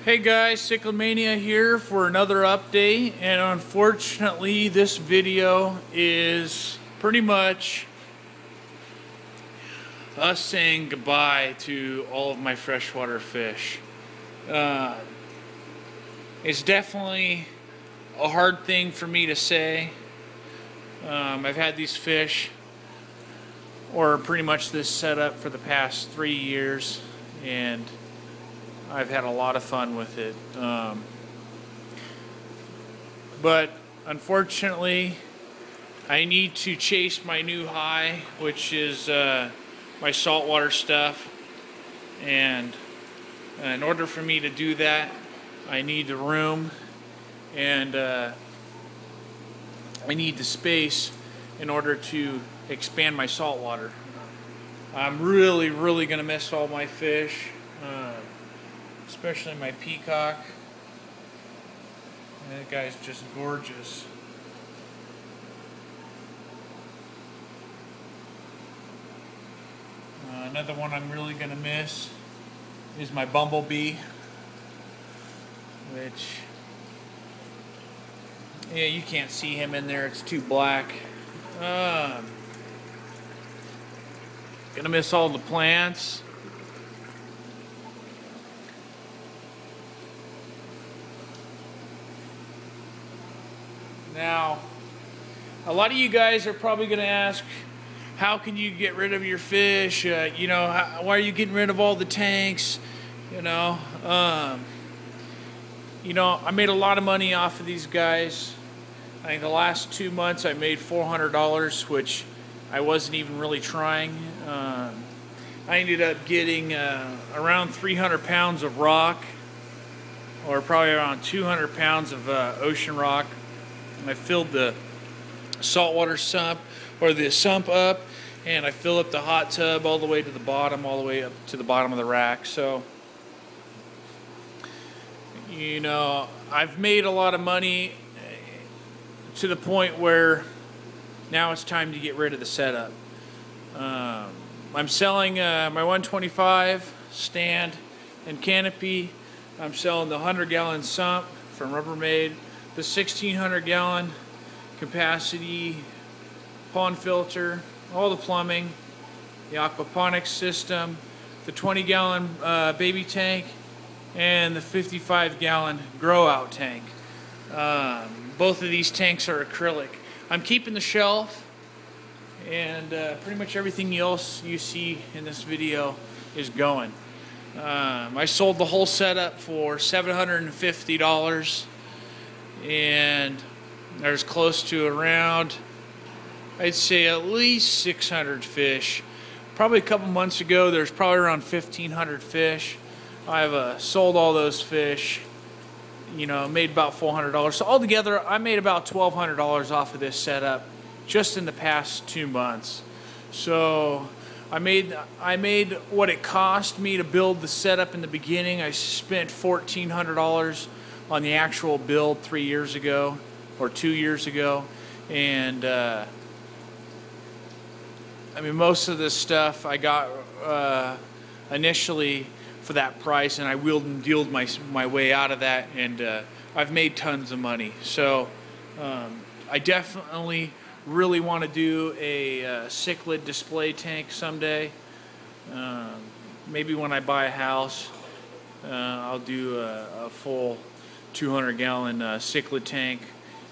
Hey guys, Cichlid here for another update, and unfortunately this video is pretty much us saying goodbye to all of my freshwater fish. It's definitely a hard thing for me to say. I've had these fish, or pretty much this setup, for the past 3 years, and I've had a lot of fun with it. But unfortunately, I need to chase my new high, which is my saltwater stuff. And in order for me to do that, I need the room and I need the space in order to expand my saltwater. I'm really going to miss all my fish. Especially my peacock. That guy's just gorgeous. Another one I'm really going to miss is my bumblebee, which, yeah, you can't see him in there, it's too black. Gonna miss all the plants. Now, a lot of you guys are probably going to ask, how can you get rid of your fish? Why are you getting rid of all the tanks? I made a lot of money off of these guys. I think the last 2 months I made $400, which I wasn't even really trying. I ended up getting around 300 pounds of rock, or probably around 200 pounds of ocean rock. I filled the saltwater sump, or the sump up, and I filled up the hot tub all the way to the bottom, all the way up to the bottom of the rack. So, I've made a lot of money to the point where now it's time to get rid of the setup. I'm selling my 125 stand and canopy. I'm selling the 100-gallon sump from Rubbermaid, the 1,600-gallon capacity pond filter, all the plumbing, the aquaponics system, the 20-gallon baby tank, and the 55-gallon grow-out tank. Both of these tanks are acrylic. I'm keeping the shelf, and pretty much everything else you see in this video is going. I sold the whole setup for $750. And there's close to around, I'd say at least 600 fish. Probably a couple months ago there's probably around 1,500 fish. I've sold all those fish, made about $400. So altogether I made about $1,200 off of this setup just in the past 2 months. So I made what it cost me to build the setup in the beginning. I spent $1,400 on the actual build 3 years ago or 2 years ago, and most of this stuff I got initially for that price, and I wheeled and dealed my way out of that, and I've made tons of money. So I definitely really want to do a cichlid display tank someday. Maybe when I buy a house, I'll do a full 200-gallon cichlid tank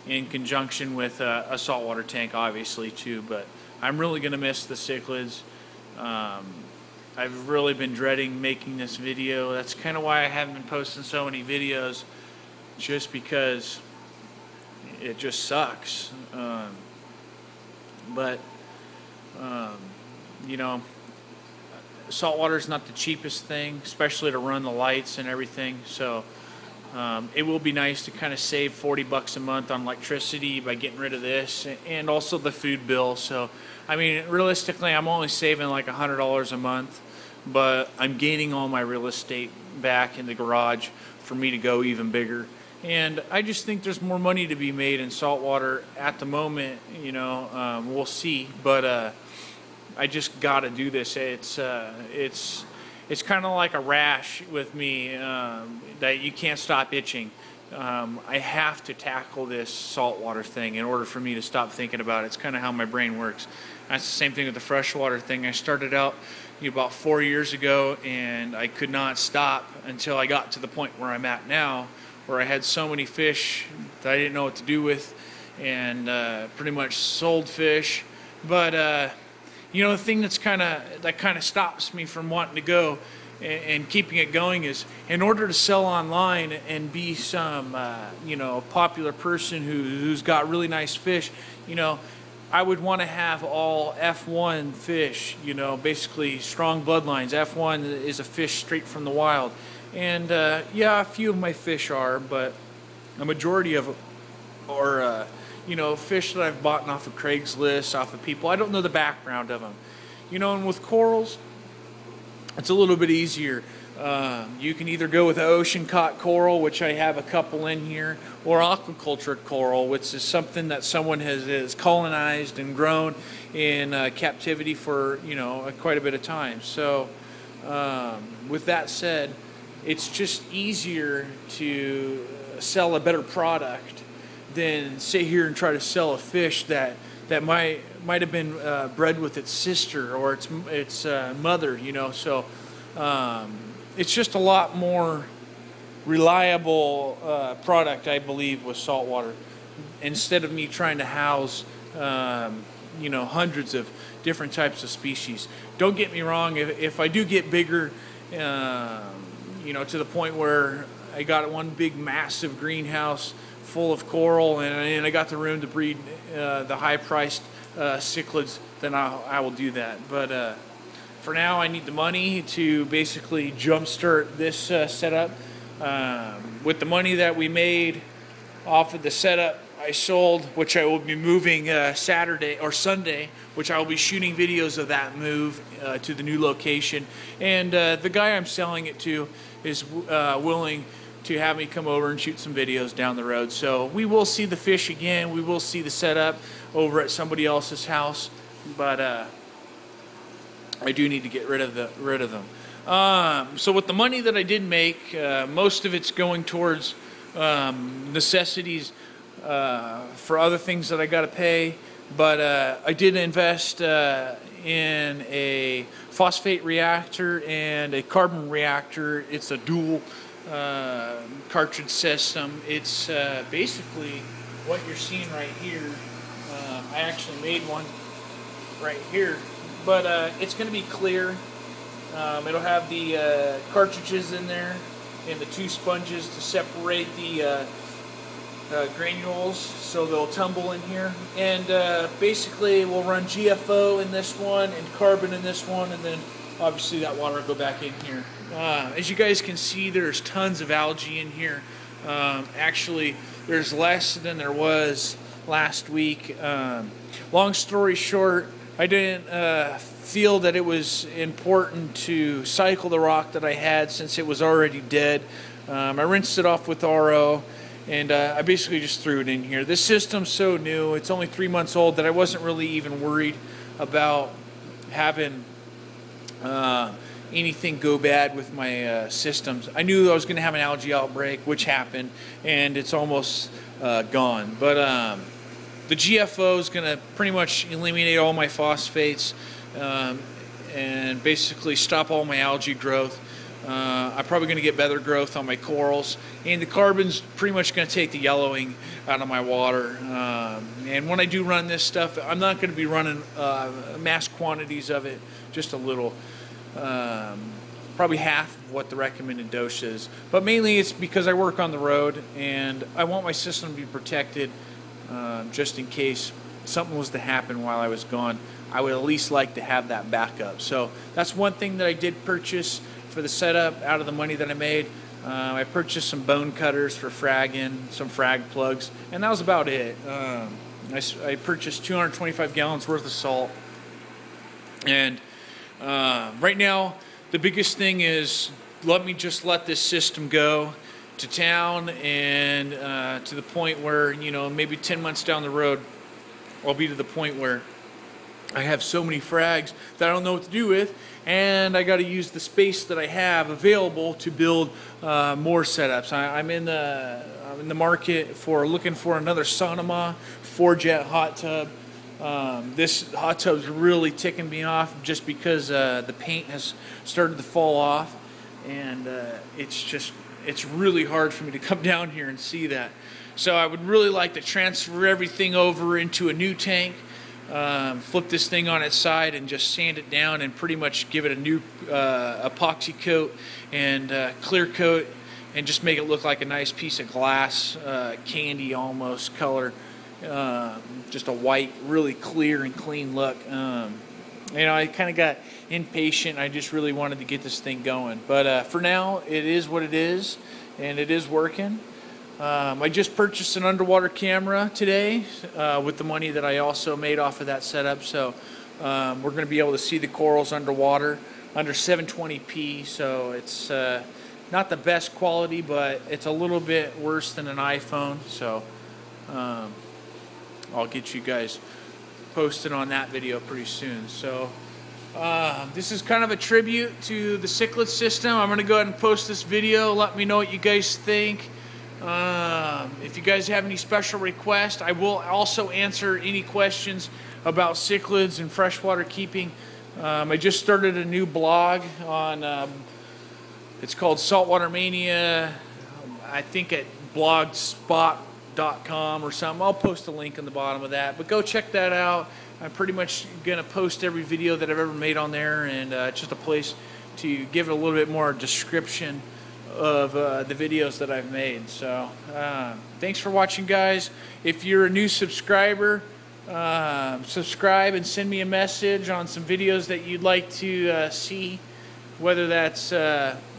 in conjunction with a saltwater tank, obviously, too. But I'm really going to miss the cichlids. I've really been dreading making this video. That's kind of why I haven't been posting so many videos, just because it just sucks. Saltwater is not the cheapest thing, especially to run the lights and everything. So it will be nice to kind of save $40 a month on electricity by getting rid of this, and also the food bill. So, realistically, I'm only saving like $100 a month, but I'm gaining all my real estate back in the garage for me to go even bigger. And I just think there's more money to be made in saltwater at the moment. We'll see, but I just got to do this. It's it's kind of like a rash with me that you can't stop itching. I have to tackle this saltwater thing in order for me to stop thinking about it. It's kind of how my brain works. That's the same thing with the freshwater thing. I started out about 4 years ago, and I could not stop until I got to the point where I'm at now, where I had so many fish that I didn't know what to do with, and pretty much sold fish. But the thing that kind of stops me from wanting to go and keeping it going is, in order to sell online and be some popular person who's got really nice fish, I would want to have all F1 fish, basically strong bloodlines. F1 is a fish straight from the wild. And a few of my fish are, but a majority of them are, fish that I've bought off of Craigslist, off of people. I don't know the background of them. And with corals, it's a little bit easier. You can either go with ocean-caught coral, which I have a couple in here, or aquaculture coral, which is something that someone has colonized and grown in captivity for quite a bit of time. So with that said, it's just easier to sell a better product than sit here and try to sell a fish that might have been bred with its sister or its mother. So it's just a lot more reliable product, I believe, with saltwater, instead of me trying to house hundreds of different types of species. Don't get me wrong, if I do get bigger, to the point where I got one big massive greenhouse full of coral and I got the room to breed the high-priced cichlids, then I will do that. But for now, I need the money to basically jumpstart this setup. With the money that we made off of the setup I sold, which I will be moving Saturday or Sunday, which I will be shooting videos of that move to the new location. And the guy I'm selling it to is willing to have me come over and shoot some videos down the road. So we will see the fish again. We will see the setup over at somebody else's house, but I do need to get rid of them. So with the money that I did make, most of it's going towards necessities for other things that I got to pay. But I did invest in a phosphate reactor and a carbon reactor. It's a dual cartridge system. It's basically what you're seeing right here. I actually made one right here, but it's going to be clear. It'll have the cartridges in there and the two sponges to separate the granules, so they'll tumble in here. And basically we'll run GFO in this one and carbon in this one, and then obviously that water will go back in here. As you guys can see, there's tons of algae in here. Actually, there's less than there was last week. Long story short, I didn't feel that it was important to cycle the rock that I had since it was already dead. I rinsed it off with RO, and I basically just threw it in here. This system's so new, it's only 3 months old, that I wasn't really even worried about having anything go bad with my systems. I knew I was going to have an algae outbreak, which happened, and it's almost gone. But the GFO is going to pretty much eliminate all my phosphates and basically stop all my algae growth. I'm probably going to get better growth on my corals, and the carbon's pretty much going to take the yellowing out of my water. And when I do run this stuff, I'm not going to be running mass quantities of it, just a little. Probably half of what the recommended dose is. But mainly it's because I work on the road and I want my system to be protected just in case something was to happen while I was gone. I would at least like to have that backup. So that's one thing that I did purchase for the setup out of the money that I made. I purchased some bone cutters for fragging, some frag plugs, and that was about it. I purchased 225 gallons worth of salt. And right now, the biggest thing is let this system go to town, and to the point where, maybe 10 months down the road, I'll be to the point where I have so many frags that I don't know what to do with, and I got to use the space that I have available to build more setups. I'm in the market for looking for another Sonoma 4-jet hot tub. This hot tub's really ticking me off just because the paint has started to fall off, and it's really hard for me to come down here and see that. So I would really like to transfer everything over into a new tank, flip this thing on its side and just sand it down and pretty much give it a new epoxy coat and clear coat, and just make it look like a nice piece of glass, candy almost color. Just a white, really clear and clean look. You know, I kind of got impatient. I just really wanted to get this thing going. But for now, it is what it is, and it is working. I just purchased an underwater camera today with the money that I also made off of that setup. So we're going to be able to see the corals underwater under 720p. So it's not the best quality, but it's a little bit worse than an iPhone. So I'll get you guys posted on that video pretty soon. So this is kind of a tribute to the Cichlids system. I'm going to go ahead and post this video. Let me know what you guys think. If you guys have any special requests, I will also answer any questions about cichlids and freshwater keeping. I just started a new blog on, it's called Saltwater Mania, I think at blogspot.com or something. I'll post a link on the bottom of that, but go check that out. I'm pretty much going to post every video that I've ever made on there, and it's just a place to give it a little bit more description of the videos that I've made. So thanks for watching, guys. If you're a new subscriber, subscribe and send me a message on some videos that you'd like to see, whether that's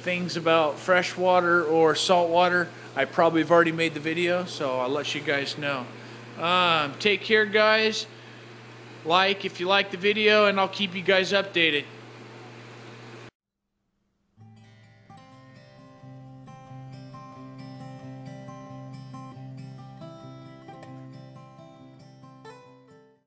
things about freshwater or saltwater. I probably have already made the video, so I'll let you guys know. Take care, guys. Like if you like the video, and I'll keep you guys updated.